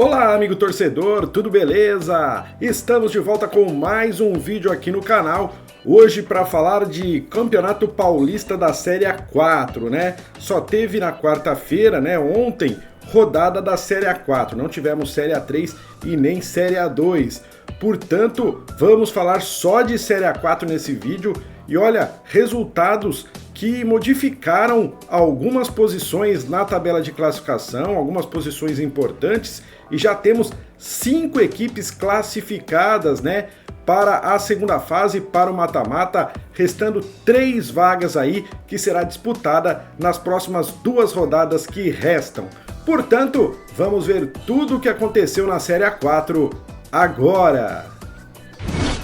Olá, amigo torcedor, tudo beleza? Estamos de volta com mais um vídeo aqui no canal, hoje para falar de Campeonato Paulista da Série A4, né? Só teve na quarta-feira, né, ontem, rodada da Série A4, não tivemos Série A3 e nem Série A2. Portanto, vamos falar só de Série A4 nesse vídeo e olha, resultados que modificaram algumas posições na tabela de classificação, algumas posições importantes, e já temos 5 equipes classificadas, né, para a segunda fase, para o mata-mata, restando 3 vagas aí que será disputada nas próximas 2 rodadas que restam. Portanto, vamos ver tudo o que aconteceu na Série A4 agora.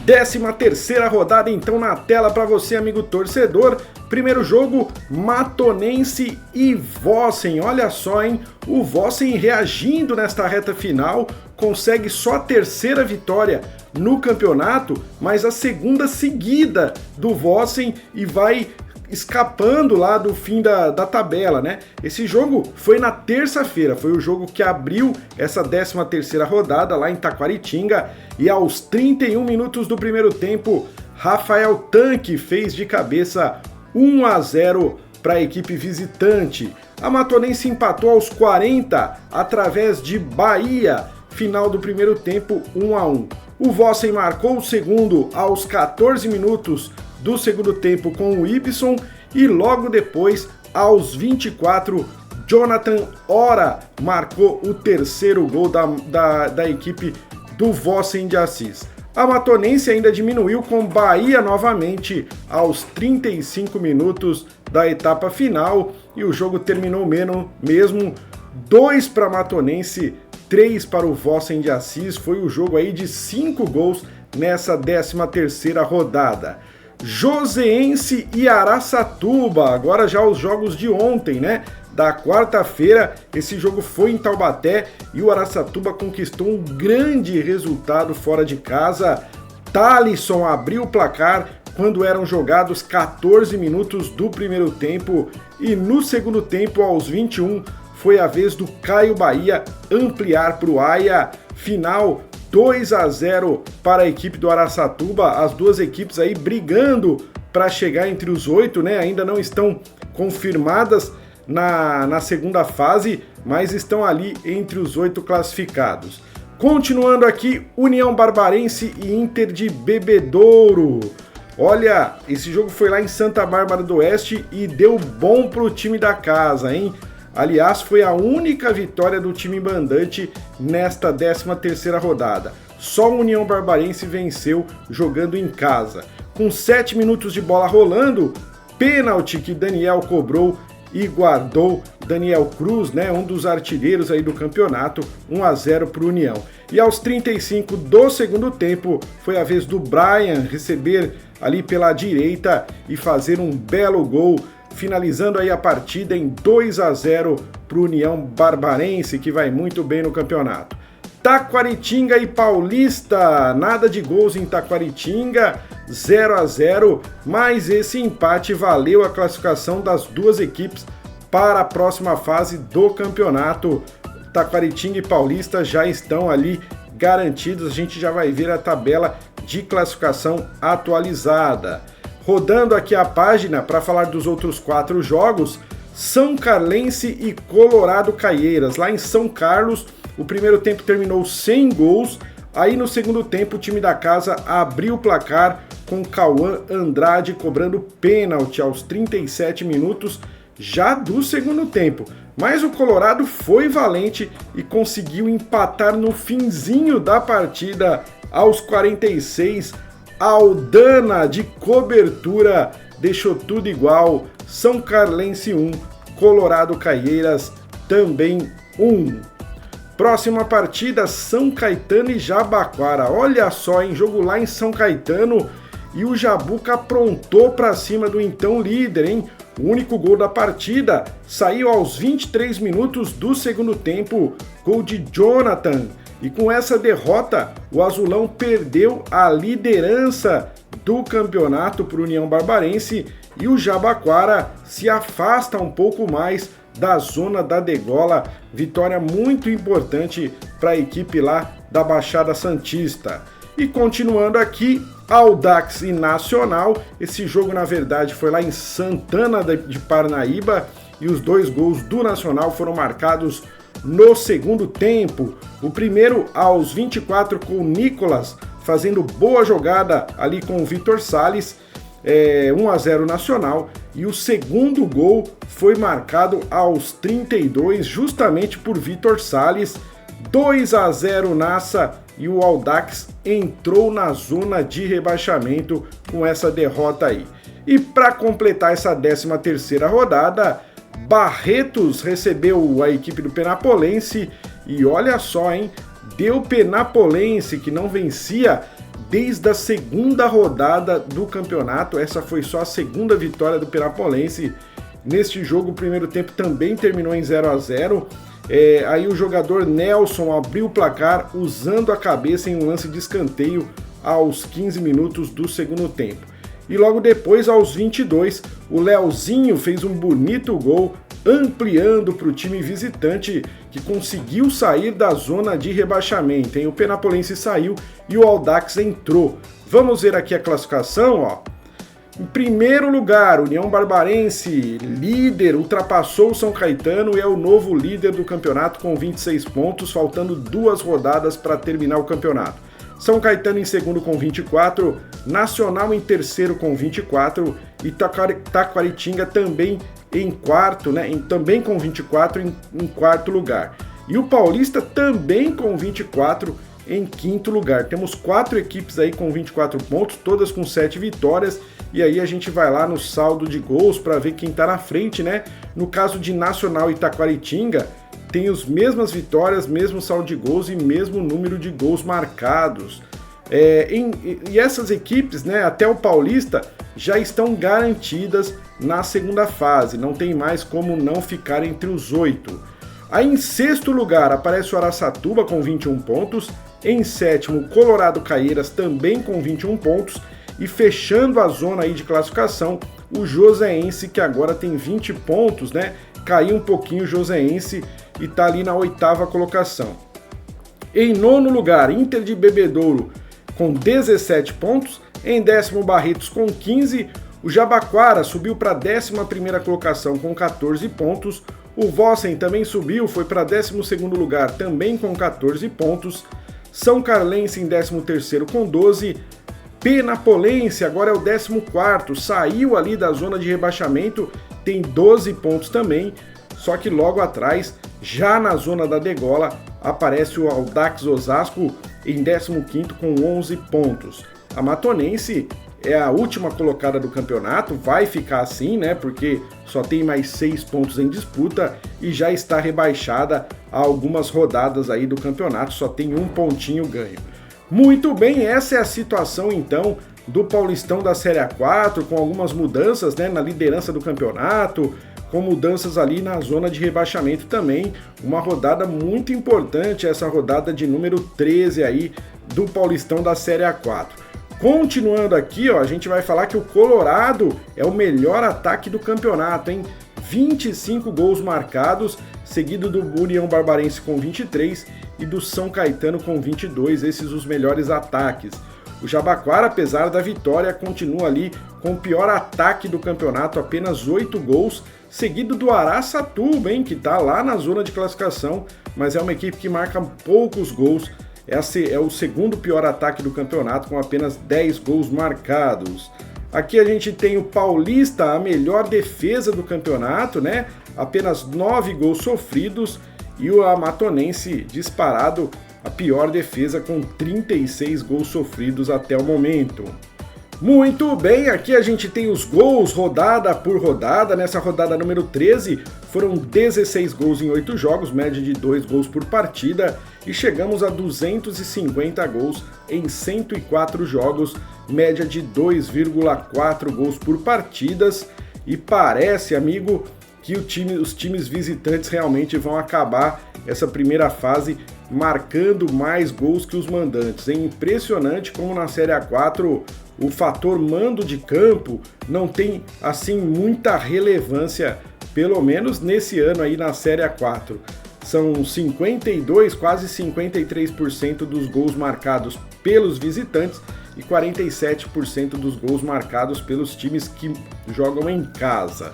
13ª rodada então na tela para você, amigo torcedor. Primeiro jogo, Matonense e Vossen. Olha só, hein? O Vossen reagindo nesta reta final, consegue só a 3ª vitória no campeonato, mas a 2ª seguida do Vossen e vai escapando lá do fim da tabela, né? Esse jogo foi na terça-feira, foi o jogo que abriu essa 13ª rodada lá em Taquaritinga, e aos 31 minutos do primeiro tempo, Rafael Tanque fez de cabeça 1-0 para a equipe visitante. A Matonense empatou aos 40 através de Bahia, final do primeiro tempo 1-1. O Vossen marcou o segundo aos 14 minutos do segundo tempo com o Ibson e logo depois, aos 24, Jonathan Ora marcou o terceiro gol da equipe do Vossen de Assis. A Matonense ainda diminuiu com Bahia novamente aos 35 minutos da etapa final e o jogo terminou mesmo 2 para a Matonense, 3 para o Vossen de Assis. Foi o jogo aí de 5 gols nessa 13ª rodada. Joseense e Araçatuba, agora já os jogos de ontem, né? Da quarta-feira, esse jogo foi em Taubaté e o Araçatuba conquistou um grande resultado fora de casa. Thalisson abriu o placar quando eram jogados 14 minutos do primeiro tempo e no segundo tempo, aos 21, foi a vez do Caio Bahia ampliar para o Aia. Final 2-0 para a equipe do Araçatuba, as duas equipes aí brigando para chegar entre os 8, né? Ainda não estão confirmadas na segunda fase, mas estão ali entre os 8 classificados. Continuando aqui, União Barbarense e Inter de Bebedouro. Olha, esse jogo foi lá em Santa Bárbara do Oeste e deu bom pro time da casa, hein? Aliás, foi a única vitória do time mandante nesta 13ª rodada. Só a União Barbarense venceu jogando em casa. Com 7 minutos de bola rolando, pênalti que Daniel cobrou e guardou. Daniel Cruz, né, um dos artilheiros aí do campeonato, 1-0 para o União. E aos 35 do segundo tempo, foi a vez do Brian receber ali pela direita e fazer um belo gol, finalizando aí a partida em 2-0 para o União Barbarense, que vai muito bem no campeonato. Taquaritinga e Paulista, nada de gols em Taquaritinga, 0-0, mas esse empate valeu a classificação das duas equipes para a próxima fase do campeonato. Taquaritinga e Paulista já estão ali garantidos, a gente já vai ver a tabela de classificação atualizada. Rodando aqui a página para falar dos outros 4 jogos, São Carlense e Colorado Caieiras. Lá em São Carlos, o primeiro tempo terminou sem gols, aí no segundo tempo o time da casa abriu o placar com Cauã Andrade cobrando pênalti aos 37 minutos já do segundo tempo. Mas o Colorado foi valente e conseguiu empatar no finzinho da partida aos 46. Aldana de cobertura deixou tudo igual. São Carlense 1, Colorado Caieiras também 1. Próxima partida, São Caetano e Jabaquara. Olha só, em jogo lá em São Caetano, e o Jabuca aprontou para cima do então líder, hein? O único gol da partida saiu aos 23 minutos do segundo tempo, gol de Jonathan. E com essa derrota, o Azulão perdeu a liderança do campeonato para o União Barbarense e o Jabaquara se afasta um pouco mais da zona da degola. Vitória muito importante para a equipe lá da Baixada Santista. E continuando aqui, Audax e Nacional. Esse jogo, na verdade, foi lá em Santana de Parnaíba e os 2 gols do Nacional foram marcados no segundo tempo. O primeiro aos 24 com o Nicolas fazendo boa jogada ali com o Vitor Sales, 1-0 Nacional, e o segundo gol foi marcado aos 32 justamente por Vitor Sales, 2-0 Nassa, e o Audax entrou na zona de rebaixamento com essa derrota aí. E para completar essa 13ª rodada, Barretos recebeu a equipe do Penapolense e olha só, hein? Deu Penapolense, que não vencia desde a 2ª rodada do campeonato. Essa foi só a 2ª vitória do Penapolense. Neste jogo, o primeiro tempo também terminou em 0-0. Aí o jogador Nelson abriu o placar usando a cabeça em um lance de escanteio aos 15 minutos do segundo tempo. E logo depois, aos 22, o Leozinho fez um bonito gol, ampliando para o time visitante, que conseguiu sair da zona de rebaixamento. O Penapolense saiu e o Audax entrou. Vamos ver aqui a classificação, ó. Em primeiro lugar, União Barbarense, líder, ultrapassou o São Caetano e é o novo líder do campeonato com 26 pontos, faltando 2 rodadas para terminar o campeonato. São Caetano em segundo com 24, Nacional em terceiro com 24 e Taquaritinga também em quarto, né? Também com 24 em quarto lugar. E o Paulista também com 24 em quinto lugar. Temos 4 equipes aí com 24 pontos, todas com 7 vitórias. E aí a gente vai lá no saldo de gols para ver quem está na frente, né? No caso de Nacional e Taquaritinga, tem as mesmas vitórias, mesmo saldo de gols e mesmo número de gols marcados. E essas equipes, né, até o Paulista, já estão garantidas na segunda fase. Não tem mais como não ficar entre os 8. Aí em sexto lugar aparece o Araçatuba com 21 pontos. Em sétimo, Colorado Caieiras também com 21 pontos. E fechando a zona aí de classificação, o Joseense, que agora tem 20 pontos, né? Caiu um pouquinho o Joseense e tá ali na 8ª colocação. Em nono lugar, Inter de Bebedouro com 17 pontos. Em décimo, Barretos com 15. O Jabaquara subiu para a 11ª colocação com 14 pontos. O Vossen também subiu, foi para 12º lugar também com 14 pontos. São Carlense em 13º com 12. Penapolense agora é o 14º, saiu ali da zona de rebaixamento, tem 12 pontos também, só que logo atrás, já na zona da degola, aparece o Audax Osasco em 15º com 11 pontos. A Matonense é a última colocada do campeonato, vai ficar assim, né, porque só tem mais 6 pontos em disputa e já está rebaixada a algumas rodadas aí do campeonato, só tem um pontinho ganho. Muito bem, essa é a situação então do Paulistão da Série A4, com algumas mudanças, né, na liderança do campeonato, com mudanças ali na zona de rebaixamento também. Uma rodada muito importante, essa rodada de número 13 aí do Paulistão da Série A4. Continuando aqui, ó, a gente vai falar que o Colorado é o melhor ataque do campeonato, hein? 25 gols marcados, seguido do União Barbarense com 23 e do São Caetano com 22, esses os melhores ataques. O Jabaquara, apesar da vitória, continua ali com o pior ataque do campeonato, apenas 8 gols, seguido do Araçatuba, hein, que está lá na zona de classificação, mas é uma equipe que marca poucos gols. É o segundo pior ataque do campeonato, com apenas 10 gols marcados. Aqui a gente tem o Paulista, a melhor defesa do campeonato, né? Apenas 9 gols sofridos, e o Amatonense disparado, a pior defesa, com 36 gols sofridos até o momento. Muito bem, aqui a gente tem os gols rodada por rodada. Nessa rodada número 13, foram 16 gols em 8 jogos, média de 2 gols por partida, e chegamos a 250 gols em 104 jogos, média de 2,4 gols por partidas. E parece, amigo, que os times visitantes realmente vão acabar essa primeira fase marcando mais gols que os mandantes. É impressionante como na Série A4 o fator mando de campo não tem assim muita relevância pelo menos nesse ano aí na Série A4. São 52, quase 53% dos gols marcados pelos visitantes e 47% dos gols marcados pelos times que jogam em casa.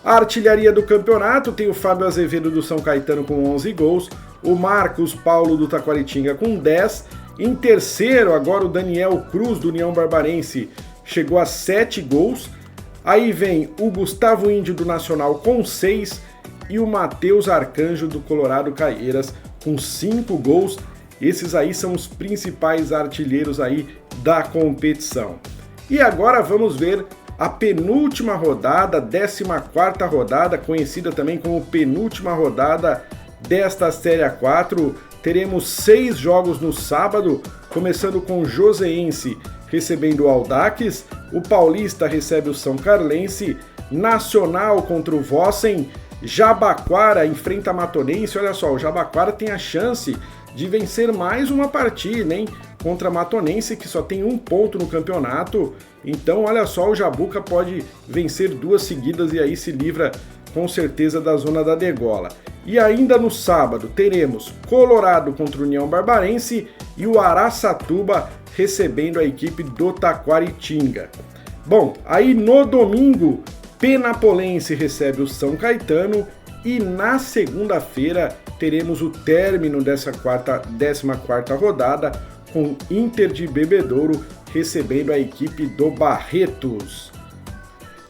A artilharia do campeonato tem o Fábio Azevedo do São Caetano com 11 gols, o Marcos Paulo do Taquaritinga com 10, em terceiro agora o Daniel Cruz do União Barbarense chegou a 7 gols, aí vem o Gustavo Índio do Nacional com 6 e o Matheus Arcanjo do Colorado Caieiras com 5 gols. Esses aí são os principais artilheiros aí da competição. E agora vamos ver a penúltima rodada, 14ª rodada, conhecida também como penúltima rodada desta Série A4. Teremos 6 jogos no sábado, começando com o Joseense recebendo o Audax, o Paulista recebe o São Carlense, Nacional contra o Vossen, Jabaquara enfrenta a Matonense. Olha só, o Jabaquara tem a chance de vencer mais uma partida, hein? Contra a Matonense, que só tem 1 ponto no campeonato. Então, olha só, o Jabuca pode vencer 2 seguidas e aí se livra com certeza da zona da degola. E ainda no sábado teremos Colorado contra o União Barbarense e o Araçatuba recebendo a equipe do Taquaritinga. Bom, aí no domingo, Penapolense recebe o São Caetano e na segunda-feira teremos o término dessa 14ª rodada com Inter de Bebedouro recebendo a equipe do Barretos.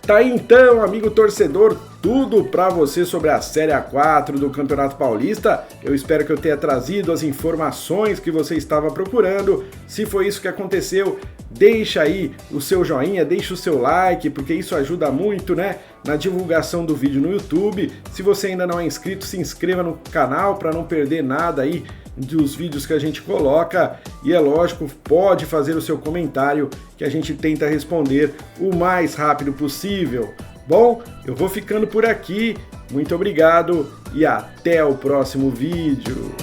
Tá aí então, amigo torcedor, tudo para você sobre a Série A4 do Campeonato Paulista. Eu espero que eu tenha trazido as informações que você estava procurando. Se foi isso que aconteceu, deixa aí o seu joinha, deixa o seu like, porque isso ajuda muito, né, na divulgação do vídeo no YouTube. Se você ainda não é inscrito, se inscreva no canal para não perder nada aí dos vídeos que a gente coloca. E é lógico, pode fazer o seu comentário que a gente tenta responder o mais rápido possível. Bom, eu vou ficando por aqui. Muito obrigado e até o próximo vídeo.